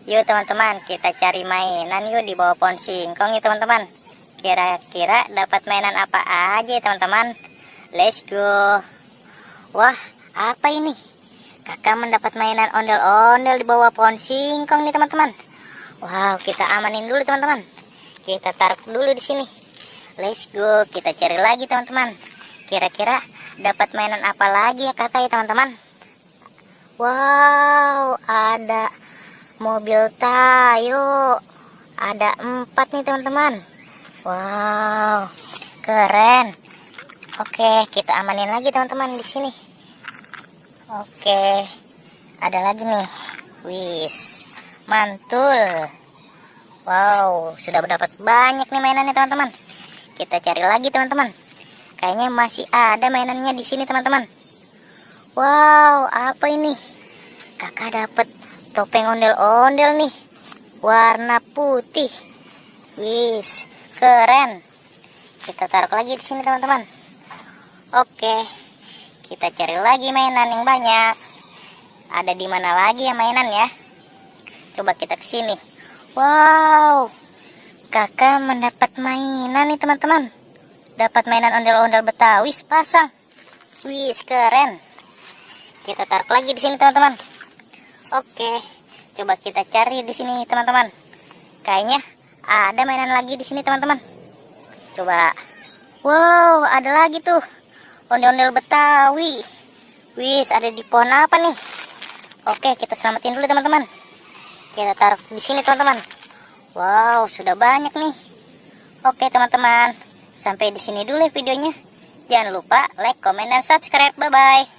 Yuk teman-teman, kita cari mainan yuk di bawah pohon singkong ya teman-teman. Kira-kira dapat mainan apa aja ya teman-teman. Let's go. Wah, apa ini? Kakak mendapat mainan ondel-ondel di bawah pohon singkong nih teman-teman. Wow, kita amanin dulu teman-teman. Kita taruh dulu di sini. Let's go, kita cari lagi teman-teman. Kira-kira dapat mainan apa lagi ya kakak ya teman-teman. Wow, ada mobil Tayo. Ada 4 nih teman-teman. Wow, keren. Oke, kita amanin lagi teman-teman di sini. Oke, ada lagi nih. Wis, mantul. Wow, sudah dapat banyak nih mainannya teman-teman. Kita cari lagi teman-teman. Kayaknya masih ada mainannya di sini teman-teman. Wow, apa ini? Kakak dapat topeng ondel-ondel nih, warna putih. Wis, keren. Kita taruh lagi di sini teman-teman. Oke, kita cari lagi mainan yang banyak. Ada di mana lagi ya mainan ya? Coba kita ke sini. Wow, kakak mendapat mainan nih teman-teman. Dapat mainan ondel-ondel Betawi sepasang. Wis, keren. Kita taruh lagi di sini teman-teman. Oke, coba kita cari di sini teman-teman. Kayaknya ada mainan lagi di sini teman-teman. Coba. Wow, ada lagi tuh ondel-ondel Betawi. Wis, ada di pohon apa nih? Oke, kita selamatin dulu teman-teman. Kita taruh di sini teman-teman. Wow, sudah banyak nih. Oke teman-teman, sampai di sini dulu videonya. Jangan lupa like, comment, dan subscribe. Bye bye.